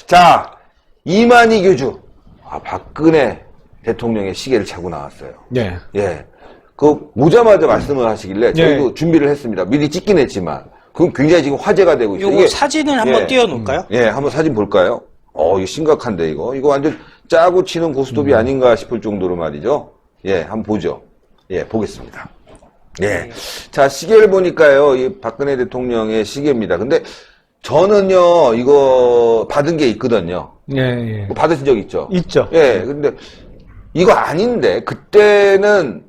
자, 이만희 교주. 박근혜 대통령의 시계를 차고 나왔어요. 예. 예. 오자마자 말씀을 하시길래 저희도 준비를 했습니다. 미리 찍긴 했지만. 그건 굉장히 지금 화제가 되고 있어요. 요거 사진을 한번 띄워놓을까요? 예, 한번 사진 볼까요? 이거 심각한데, 이거. 이거 완전 짜고 치는 고스톱이 아닌가 싶을 정도로 말이죠. 예, 한번 보죠. 예, 보겠습니다. 예. 자, 시계를 보니까요, 이 박근혜 대통령의 시계입니다. 근데 저는요, 이거 받은 게 있거든요. 예. 받으신 적 있죠? 있죠. 예, 근데 이거 아닌데, 그때는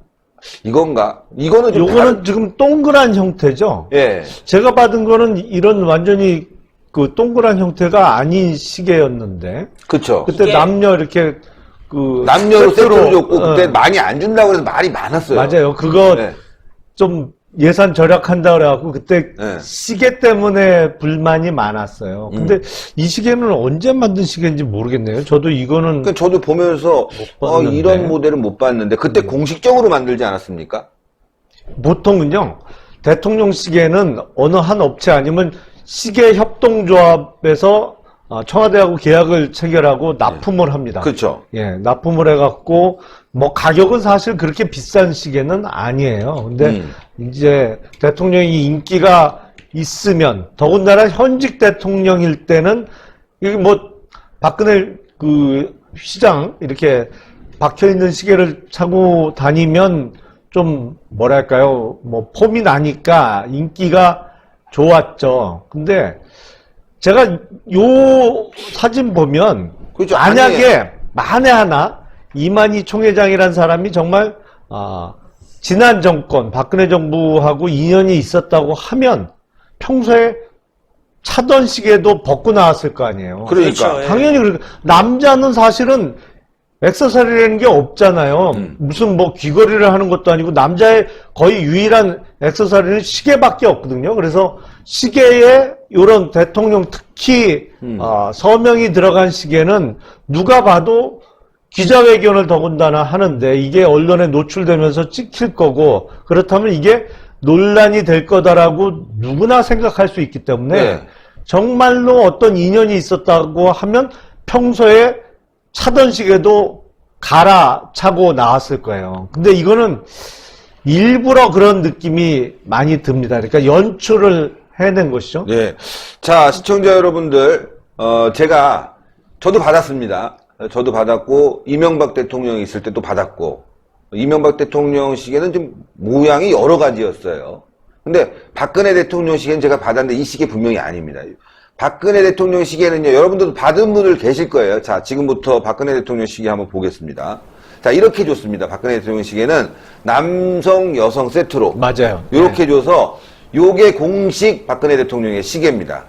이건가? 이거는 좀 요거는 지금 동그란 형태죠? 예. 제가 받은 거는 이런 완전히 그 동그란 형태가 아닌 시계였는데. 그쵸. 그때 이게 남녀 이렇게 남녀로 세트로 줬고, 그때 많이 안 준다고 해서 말이 많았어요. 맞아요. 그거 네. 좀 예산 절약한다 그래갖고 그때 네. 시계 때문에 불만이 많았어요. 근데 이 시계는 언제 만든 시계인지 모르겠네요. 저도 이거는 그러니까 저도 보면서 봤는데. 이런 모델은 못 봤는데 그때 공식적으로 만들지 않았습니까? 보통은요, 대통령 시계는 어느 한 업체 아니면 시계 협동조합에서 청와대하고 계약을 체결하고 납품을 합니다. 그렇죠. 예, 납품을 해갖고, 뭐, 가격은 사실 그렇게 비싼 시계는 아니에요. 근데, 이제, 대통령이 인기가 있으면, 더군다나 현직 대통령일 때는, 이게 뭐, 박근혜 시장, 이렇게 박혀있는 시계를 차고 다니면, 좀, 뭐랄까요, 뭐, 폼이 나니까 인기가 좋았죠. 근데, 제가 요 사진 보면 그렇죠. 만약에 만에 하나 이만희 총회장이란 사람이 정말 지난 정권 박근혜 정부하고 인연이 있었다고 하면 평소에 차던 시계도 벗고 나왔을 거 아니에요. 그러니까. 그렇죠. 예. 당연히 그러니까 남자는 사실은 액세서리라는 게 없잖아요. 무슨 뭐 귀걸이를 하는 것도 아니고 남자의 거의 유일한 액세서리는 시계밖에 없거든요. 그래서 시계에 이런 대통령 특히 서명이 들어간 시계는 누가 봐도 기자회견을 더군다나 하는데 이게 언론에 노출되면서 찍힐 거고 그렇다면 이게 논란이 될 거다라고 누구나 생각할 수 있기 때문에 네. 정말로 어떤 인연이 있었다고 하면 평소에 차던 시계도 갈아차고 나왔을 거예요. 근데 이거는 일부러 그런 느낌이 많이 듭니다. 그러니까 연출을 해낸 것이죠. 예. 자, 시청자 여러분들, 저도 받았습니다. 저도 받았고, 이명박 대통령이 있을 때도 받았고, 이명박 대통령 시계는 좀 모양이 여러 가지였어요. 근데 박근혜 대통령 시계는 제가 받았는데 이 시계 분명히 아닙니다. 박근혜 대통령 시계는요, 여러분들도 받은 분들 계실 거예요. 자, 지금부터 박근혜 대통령 시계 한번 보겠습니다. 자, 이렇게 줬습니다. 박근혜 대통령 시계는 남성, 여성 세트로. 맞아요. 이렇게 줘서, 요게 공식 박근혜 대통령의 시계입니다.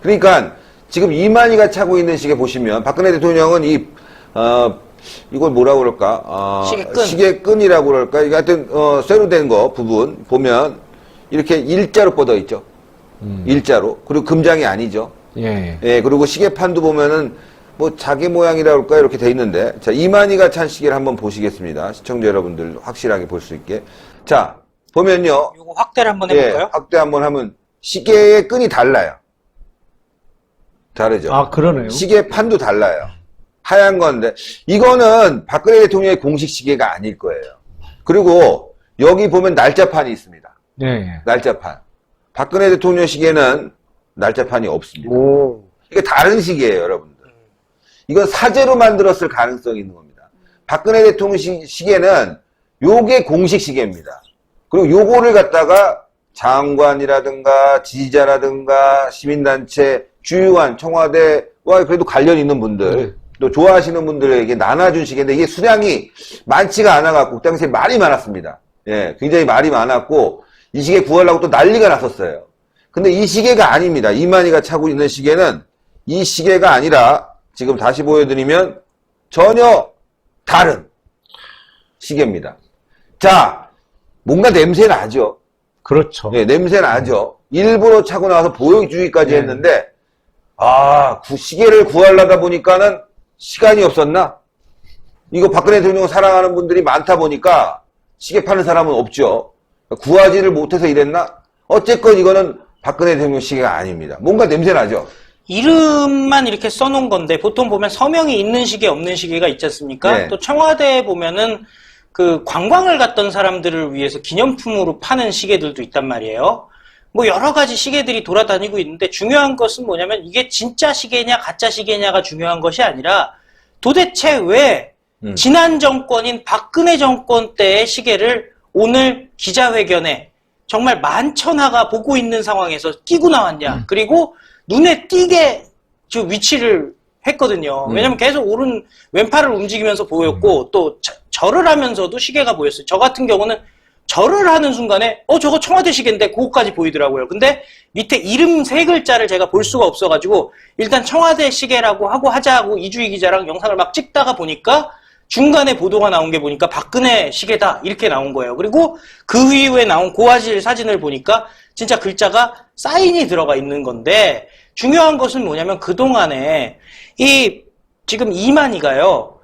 그러니까, 지금 이만희가 차고 있는 시계 보시면, 박근혜 대통령은 이걸 뭐라고 그럴까? 시계끈. 시계끈이라고 그럴까? 이게 하여튼, 쇠로 된 거 부분 보면, 이렇게 일자로 뻗어 있죠. 일자로. 그리고 금장이 아니죠. 예. 예, 그리고 시계판도 보면은 뭐 자개 모양이라고 할까 이렇게 돼 있는데 자, 이만희가 찬 시계를 한번 보시겠습니다. 시청자 여러분들 확실하게 볼 수 있게. 자, 보면요. 요거 확대를 한번 예, 해볼까요? 확대 한번 하면 시계의 끈이 달라요. 다르죠. 아, 그러네요. 시계판도 달라요. 하얀 건데 이거는 박근혜 대통령의 공식 시계가 아닐 거예요. 그리고 여기 보면 날짜판이 있습니다. 예. 날짜판. 박근혜 대통령 시계는 날짜판이 없습니다. 오. 이게 다른 시계예요, 여러분들. 이건 사제로 만들었을 가능성이 있는 겁니다. 박근혜 대통령 시계는 요게 공식 시계입니다. 그리고 요거를 갖다가 장관이라든가 지지자라든가 시민단체, 주요한 청와대와 그래도 관련 있는 분들, 또 좋아하시는 분들에게 나눠준 시계인데 이게 수량이 많지가 않아갖고 그 당시에 말이 많았습니다. 예, 굉장히 말이 많았고 이 시계 구하려고 또 난리가 났었어요. 근데 이 시계가 아닙니다. 이만희가 차고 있는 시계는 이 시계가 아니라 지금 다시 보여드리면 전혀 다른 시계입니다. 자, 뭔가 냄새 나죠? 그렇죠. 예, 냄새 나죠? 일부러 차고 나와서 보여주기까지 했는데 시계를 구하려다 보니까는 시간이 없었나? 이거 박근혜 대통령 사랑하는 분들이 많다 보니까 시계 파는 사람은 없죠. 구하지를 못해서 이랬나? 어쨌건 이거는 박근혜 대통령 시계가 아닙니다. 뭔가 냄새 나죠? 이름만 이렇게 써놓은 건데 보통 보면 서명이 있는 시계 없는 시계가 있지 않습니까? 네. 또 청와대에 보면은 그 관광을 갔던 사람들을 위해서 기념품으로 파는 시계들도 있단 말이에요. 뭐 여러 가지 시계들이 돌아다니고 있는데 중요한 것은 뭐냐면 이게 진짜 시계냐 가짜 시계냐가 중요한 것이 아니라 도대체 왜 지난 정권인 박근혜 정권 때의 시계를 오늘 기자회견에 정말 만천하가 보고 있는 상황에서 끼고 나왔냐. 그리고 눈에 띄게 지금 위치를 했거든요. 왜냐면 계속 왼팔을 움직이면서 보였고 또 절을 하면서도 시계가 보였어요. 저 같은 경우는 절을 하는 순간에 저거 청와대 시계인데 그거까지 보이더라고요. 근데 밑에 이름 3글자를 제가 볼 수가 없어가지고 일단 청와대 시계라고 하고 하자고 이주희 기자랑 영상을 막 찍다가 보니까 중간에 보도가 나온 게 보니까 박근혜 시계다 이렇게 나온 거예요. 그리고 그 이후에 나온 고화질 사진을 보니까 진짜 글자가 사인이 들어가 있는 건데 중요한 것은 뭐냐면 그동안에 지금 이만희가요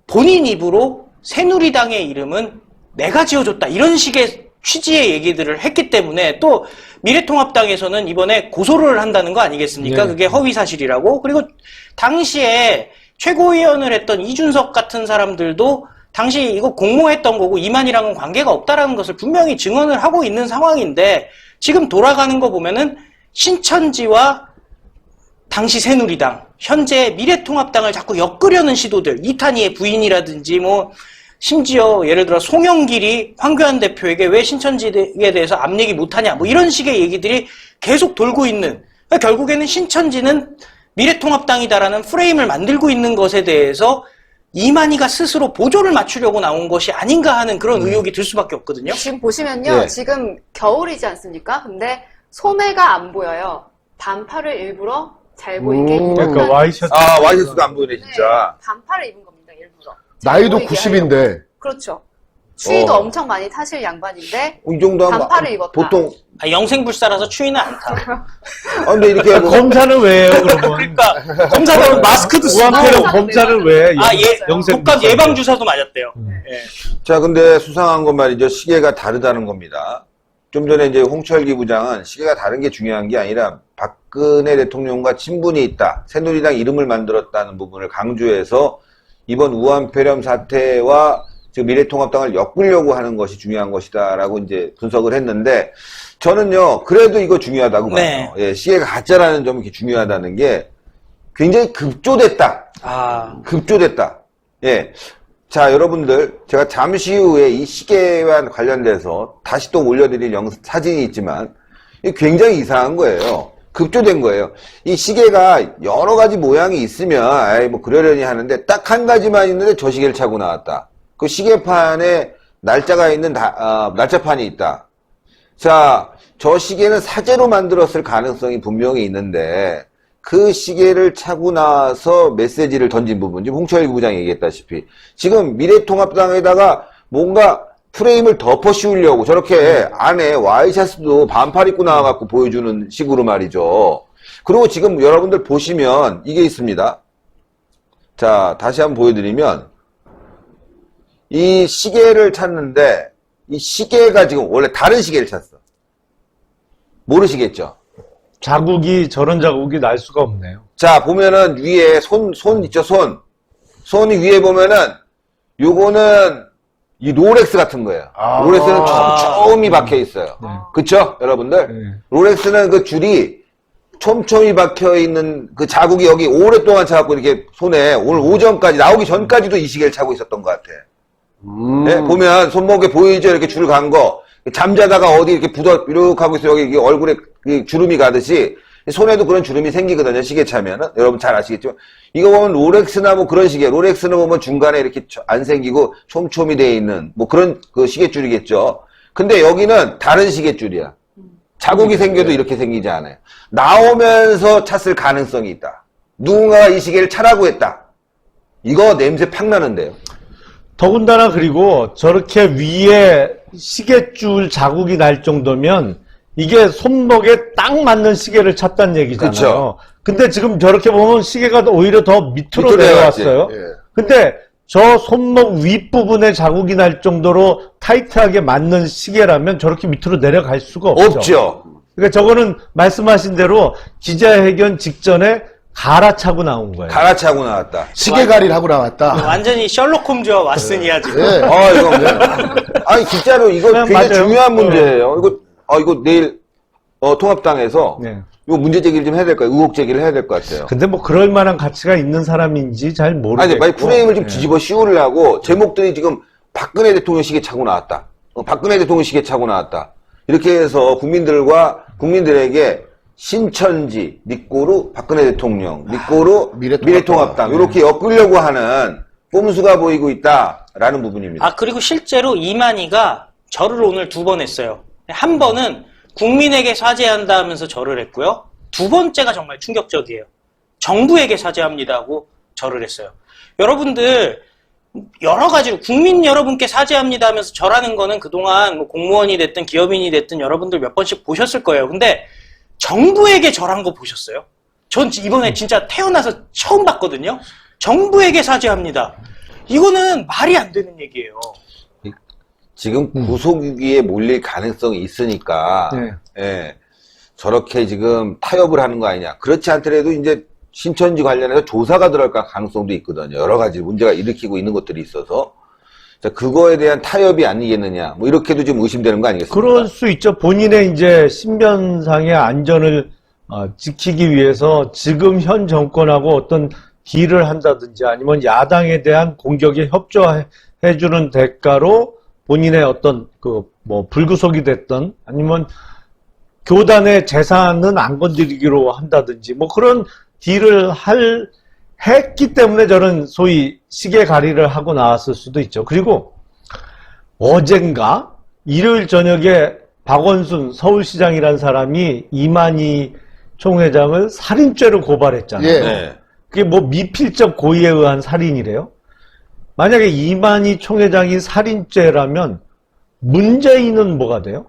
본인 입으로 새누리당의 이름은 내가 지어줬다 이런 식의 취지의 얘기들을 했기 때문에 또 미래통합당에서는 이번에 고소를 한다는 거 아니겠습니까? 네. 그게 허위사실이라고. 그리고 당시에 최고위원을 했던 이준석 같은 사람들도 당시 이거 공모했던 거고 이만희랑은 관계가 없다라는 것을 분명히 증언을 하고 있는 상황인데 지금 돌아가는 거 보면은 신천지와 당시 새누리당, 현재 미래통합당을 자꾸 엮으려는 시도들, 이탄희의 부인이라든지 뭐 심지어 예를 들어 송영길이 황교안 대표에게 왜 신천지에 대해서 앞 얘기 못하냐 뭐 이런 식의 얘기들이 계속 돌고 있는, 그러니까 결국에는 신천지는 미래통합당이다라는 프레임을 만들고 있는 것에 대해서 이만희가 스스로 보조를 맞추려고 나온 것이 아닌가 하는 그런 의혹이 들 수밖에 없거든요. 지금 보시면요. 네. 지금 겨울이지 않습니까? 근데 소매가 안 보여요. 반팔을 일부러 잘 보이게 입은 그러니까 와이셔츠. 와이셔츠가 안 보이네, 진짜. 반팔을 입은 겁니다. 일부러. 잘 나이도 보이게 90인데. 하려고. 그렇죠. 추위도 어. 엄청 많이 타실 양반인데 이 정도 하면 반팔을 입었다. 보통, 영생불사라서 추위는 안 타. 근데 이렇게 뭐, 검사는 왜 해요, 그러면? 그러니까 검사들은 마스크도 쓰고 우한폐렴 검사를 왜 해? 독감 예방 주사도 맞았대요. 예. 자, 근데 수상한 건 말이죠. 시계가 다르다는 겁니다. 좀 전에 이제 홍철기 부장은 시계가 다른 게 중요한 게 아니라 박근혜 대통령과 친분이 있다. 새누리당 이름을 만들었다는 부분을 강조해서 이번 우한폐렴 사태와 지금 미래통합당을 엮으려고 하는 것이 중요한 것이다라고 이제 분석을 했는데 저는요, 그래도 이거 중요하다고 봐요. 네. 예, 시계가 가짜라는 점이 중요하다는 게 굉장히 급조됐다. 급조됐다. 예. 자, 여러분들, 제가 잠시 후에 이 시계와 관련돼서 다시 또 올려드릴 사진이 있지만, 이게 굉장히 이상한 거예요. 급조된 거예요. 이 시계가 여러 가지 모양이 있으면, 아이, 뭐, 그러려니 하는데, 딱 한 가지만 있는데 저 시계를 차고 나왔다. 그 시계판에 날짜가 있는, 날짜판이 있다. 자, 저 시계는 사제로 만들었을 가능성이 분명히 있는데, 그 시계를 차고 나서 메시지를 던진 부분, 지금 홍철기 부장이 얘기했다시피 지금 미래통합당에다가 뭔가 프레임을 덮어 씌우려고 저렇게 안에 와이셔츠도 반팔 입고 나와갖고 보여주는 식으로 말이죠. 그리고 지금 여러분들 보시면 이게 있습니다. 자, 다시 한번 보여드리면 이 시계를 찾는데 이 시계가 지금 원래 다른 시계를 찾았어. 모르시겠죠? 저런 자국이 날 수가 없네요. 자, 보면은 위에 손 있죠, 손. 손이 위에 보면은 요거는 이 롤렉스 같은 거예요. 롤렉스는 촘촘히 박혀 있어요. 그쵸? 여러분들? 네. 롤렉스는 그 줄이 촘촘히 박혀 있는 그 자국이 여기 오랫동안 차갖고 이렇게 손에 오늘 오전까지 나오기 전까지도 이 시계를 차고 있었던 것 같아. 네? 보면 손목에 보이죠? 이렇게 줄 간 거. 잠자다가 어디 이렇게 이렇게 하고 있어요. 여기 얼굴에 주름이 가듯이 손에도 그런 주름이 생기거든요. 시계 차면은. 여러분 잘 아시겠지만. 이거 보면 롤렉스나 뭐 그런 시계. 롤렉스는 보면 중간에 이렇게 안 생기고 촘촘히 되어 있는 뭐 그런 그 시계줄이겠죠. 근데 여기는 다른 시계줄이야. 자국이 생겨도 이렇게 생기지 않아요. 나오면서 찼을 가능성이 있다. 누군가가 이 시계를 차라고 했다. 이거 냄새 팍 나는데요. 더군다나 그리고 저렇게 위에 시계줄 자국이 날 정도면 이게 손목에 딱 맞는 시계를 찾다는 얘기잖아요. 그쵸. 근데 지금 저렇게 보면 시계가 오히려 더 밑으로 내려왔어요. 예. 근데 저 손목 윗부분에 자국이 날 정도로 타이트하게 맞는 시계라면 저렇게 밑으로 내려갈 수가 없죠. 없죠. 그러니까 저거는 말씀하신 대로 기자회견 직전에 갈아차고 나온 거예요. 갈아차고 나왔다. 시계갈이를 하고 나왔다. 완전히 셜록 홈즈와 왓슨이야 지금. 예. 이거 아니 진짜로 이거 그냥 굉장히 맞아요. 중요한 문제예요. 이거 내일 통합당에서 네. 이거 문제 제기를 좀 해야 될 거예요. 의혹 제기를 해야 될 것 같아요. 근데 뭐 그럴 만한 가치가 있는 사람인지 잘 모르겠고. 아니, 만약 프레임을 좀 네. 뒤집어 씌우려고 제목들이 지금 박근혜 대통령 시계 차고 나왔다. 박근혜 대통령 시계 차고 나왔다. 이렇게 해서 국민들에게 신천지, 니꼬루 박근혜 대통령, 니꼬루 미래통합당 이렇게 엮으려고 하는 꼼수가 보이고 있다라는 부분입니다. 아, 그리고 실제로 이만희가 절을 오늘 2번 했어요. 한 번은 국민에게 사죄한다 하면서 절을 했고요. 2번째가 정말 충격적이에요. 정부에게 사죄합니다 하고 절을 했어요. 여러분들 여러 가지로 국민 여러분께 사죄합니다 하면서 절하는 거는 그동안 뭐 공무원이 됐든 기업인이 됐든 여러분들 몇 번씩 보셨을 거예요. 근데 정부에게 절한 거 보셨어요? 전 이번에 진짜 태어나서 처음 봤거든요. 정부에게 사죄합니다. 이거는 말이 안 되는 얘기예요. 지금 구속유기에 몰릴 가능성이 있으니까 네. 예, 저렇게 지금 타협을 하는 거 아니냐. 그렇지 않더라도 이제 신천지 관련해서 조사가 들어갈 가능성도 있거든요. 여러 가지 문제가 일으키고 있는 것들이 있어서 자, 그거에 대한 타협이 아니겠느냐. 뭐 이렇게도 좀 의심되는 거 아니겠습니까? 그럴 수 있죠. 본인의 이제 신변상의 안전을 지키기 위해서 지금 현 정권하고 어떤 딜을 한다든지 아니면 야당에 대한 공격에 협조해주는 대가로 본인의 어떤 불구속이 됐던 아니면 교단의 재산은 안 건드리기로 한다든지 뭐 그런 딜을 했기 때문에 저는 소위 시계갈이를 하고 나왔을 수도 있죠. 그리고 어젠가 일요일 저녁에 박원순 서울시장이라는 사람이 이만희 총회장을 살인죄로 고발했잖아요. 예. 네. 그게 뭐 미필적 고의에 의한 살인이래요. 만약에 이만희 총회장이 살인죄라면 문재인은 뭐가 돼요?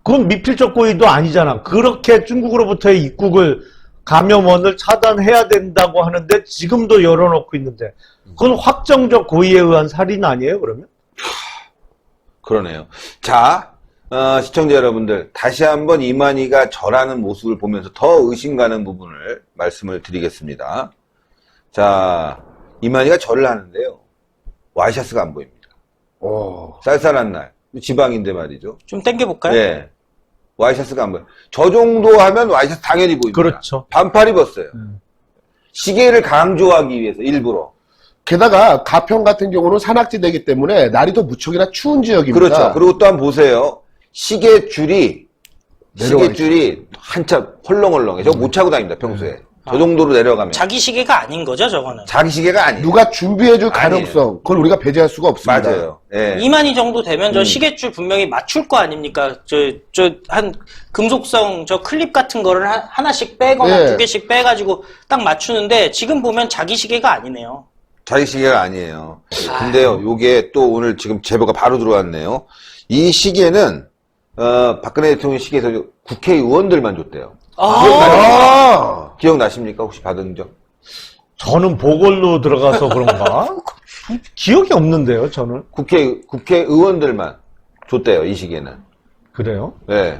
그건 미필적 고의도 아니잖아. 그렇게 중국으로부터의 입국을 감염원을 차단해야 된다고 하는데 지금도 열어놓고 있는데 그건 확정적 고의에 의한 살인 아니에요, 그러면? 그러네요. 자, 시청자 여러분들, 다시 한번 이만희가 절하는 모습을 보면서 더 의심 가는 부분을 말씀을 드리겠습니다. 자, 이만희가 절을 하는데요. 와이셔츠가 안 보입니다. 쌀쌀한 날. 지방인데 말이죠. 좀 땡겨볼까요? 네. 와이셔츠가 안 보여요. 저 정도 하면 와이셔츠 당연히 보입니다. 그렇죠. 반팔 입었어요. 시계를 강조하기 위해서 일부러. 게다가 가평 같은 경우는 산악지대이기 때문에 날이 더 무척이나 추운 지역입니다. 그렇죠. 그리고 또 한번 보세요. 시계줄이 한참 헐렁헐렁해. 저거 못 차고 다닙니다, 평소에. 저 정도로 내려가면. 자기 시계가 아닌 거죠, 저거는. 자기 시계가 아니에요. 누가 준비해줄 아니에요. 가능성, 그걸 우리가 배제할 수가 없습니다. 맞아요. 예. 이만희 정도 되면 저 시계줄 분명히 맞출 거 아닙니까? 한 금속성 저 클립 같은 거를 하나씩 빼거나 예. 2개씩 빼가지고 딱 맞추는데 지금 보면 자기 시계가 아니네요. 자기 시계가 아니에요. 근데요, 요게 또 오늘 지금 제보가 바로 들어왔네요. 이 시계는, 박근혜 대통령 시계에서 국회의원들만 줬대요. 기억나십니까? 혹시 받은 적? 저는 보궐로 들어가서 그런가? 기억이 없는데요, 저는. 국회의원들만 줬대요, 이 시계는. 그래요? 네.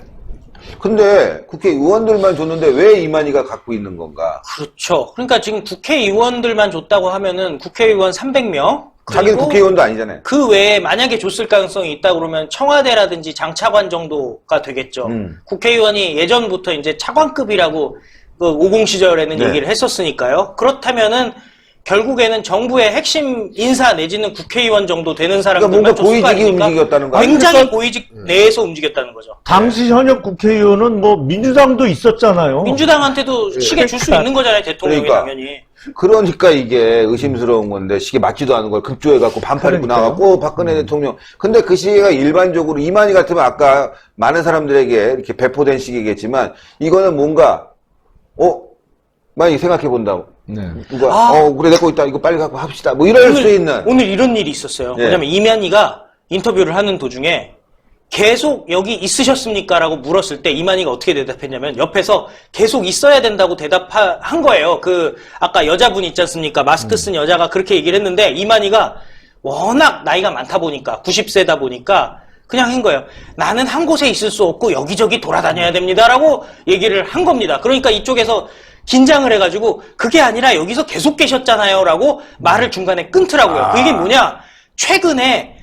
근데 국회의원들만 줬는데 왜 이만희가 갖고 있는 건가? 그렇죠. 그러니까 지금 국회의원들만 줬다고 하면은 국회의원 300명? 자기는 국회의원도 아니잖아요. 그 외에 만약에 줬을 가능성이 있다 그러면 청와대라든지 장차관 정도가 되겠죠. 국회의원이 예전부터 이제 차관급이라고 그 50 시절에는 네. 얘기를 했었으니까요. 그렇다면은 결국에는 정부의 핵심 인사 내지는 국회의원 정도 되는 사람들만 그러니까 뭔가 줬을 거 고위직이 아닙니까? 움직였다는 거 굉장히 아닙니까? 고위직 내에서 움직였다는 거죠. 당시 현역 국회의원은 뭐 민주당도 있었잖아요. 민주당한테도 시계 줄 수 있는 거잖아요, 대통령이 그러니까. 당연히. 그러니까 이게 의심스러운 건데 시계 맞지도 않은 걸 급조해갖고 반팔 입고 그러니까요. 나왔고 박근혜 대통령. 근데 그 시계가 일반적으로 이만희 같으면 아까 많은 사람들에게 이렇게 배포된 시계겠지만 이거는 뭔가 많이 생각해 본다. 네. 누가 그래 내 거 있다 이거 빨리 갖고 합시다 뭐 이럴 수 있는. 오늘 이런 일이 있었어요. 네. 뭐냐면 이만희가 인터뷰를 하는 도중에 계속 여기 있으셨습니까? 라고 물었을 때 이만희가 어떻게 대답했냐면 옆에서 계속 있어야 된다고 대답한 거예요. 아까 여자분 있지 않습니까? 마스크 쓴 여자가 그렇게 얘기를 했는데 이만희가 워낙 나이가 많다 보니까 90세다 보니까 그냥 한 거예요. 나는 한 곳에 있을 수 없고 여기저기 돌아다녀야 됩니다라고 얘기를 한 겁니다. 그러니까 이쪽에서 긴장을 해가지고 그게 아니라 여기서 계속 계셨잖아요라고 말을 중간에 끊더라고요. 그게 뭐냐? 최근에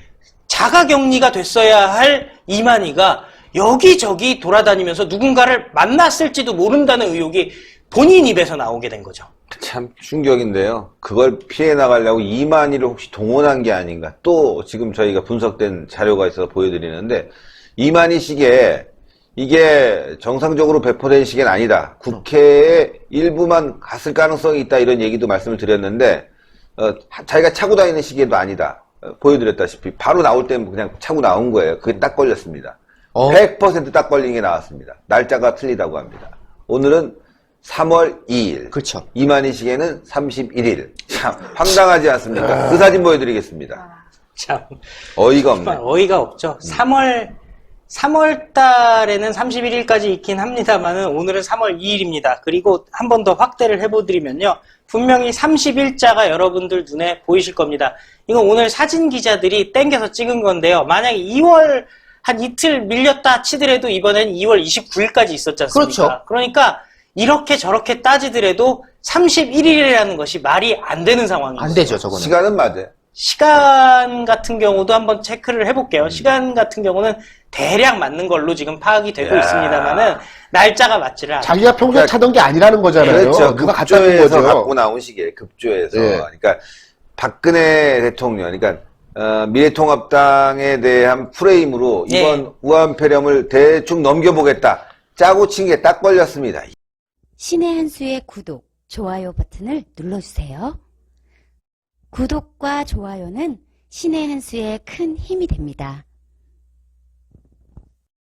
자가격리가 됐어야 할 이만희가 여기저기 돌아다니면서 누군가를 만났을지도 모른다는 의혹이 본인 입에서 나오게 된 거죠. 참 충격인데요. 그걸 피해 나가려고 이만희를 혹시 동원한 게 아닌가. 또 지금 저희가 분석된 자료가 있어서 보여드리는데 이만희 시계 이게 정상적으로 배포된 시계는 아니다. 국회에 일부만 갔을 가능성이 있다 이런 얘기도 말씀을 드렸는데 자기가 차고 다니는 시계도 아니다. 보여드렸다시피 바로 나올 때는 그냥 차고 나온 거예요. 그게 딱 걸렸습니다. 100% 딱 걸린 게 나왔습니다. 날짜가 틀리다고 합니다. 오늘은 3월 2일. 그렇죠. 이만희 시계는 31일. 참 황당하지 않습니까? 그 사진 보여드리겠습니다. 참 어이가 없네. 정말 어이가 없죠. 3월 달에는 31일까지 있긴 합니다만은 오늘은 3월 2일입니다. 그리고 한 번 더 확대를 해보드리면요. 분명히 31자가 여러분들 눈에 보이실 겁니다. 이건 오늘 사진 기자들이 땡겨서 찍은 건데요. 만약에 2월 한 이틀 밀렸다 치더라도 이번엔 2월 29일까지 있었지 않습니까? 그렇죠. 그러니까 이렇게 저렇게 따지더라도 31일이라는 것이 말이 안 되는 상황이죠. 안 되죠, 저거는. 시간은 맞아요. 시간 같은 경우도 한번 체크를 해볼게요. 시간 같은 경우는 대략 맞는 걸로 지금 파악이 되고 있습니다만은 날짜가 맞지를 않아요. 자기가 평소에 차던 게 아니라는 거잖아요. 그렇죠. 누가 갖다 준 급조해서 거죠. 갖고 나온 시기에 급조해서. 예. 그러니까 박근혜 대통령, 그러니까 미래통합당에 대한 프레임으로 예. 이번 우한폐렴을 대충 넘겨보겠다. 짜고 친 게 딱 걸렸습니다. 신의 한 수의 구독, 좋아요 버튼을 눌러주세요. 구독과 좋아요는 신의 한 수의 큰 힘이 됩니다.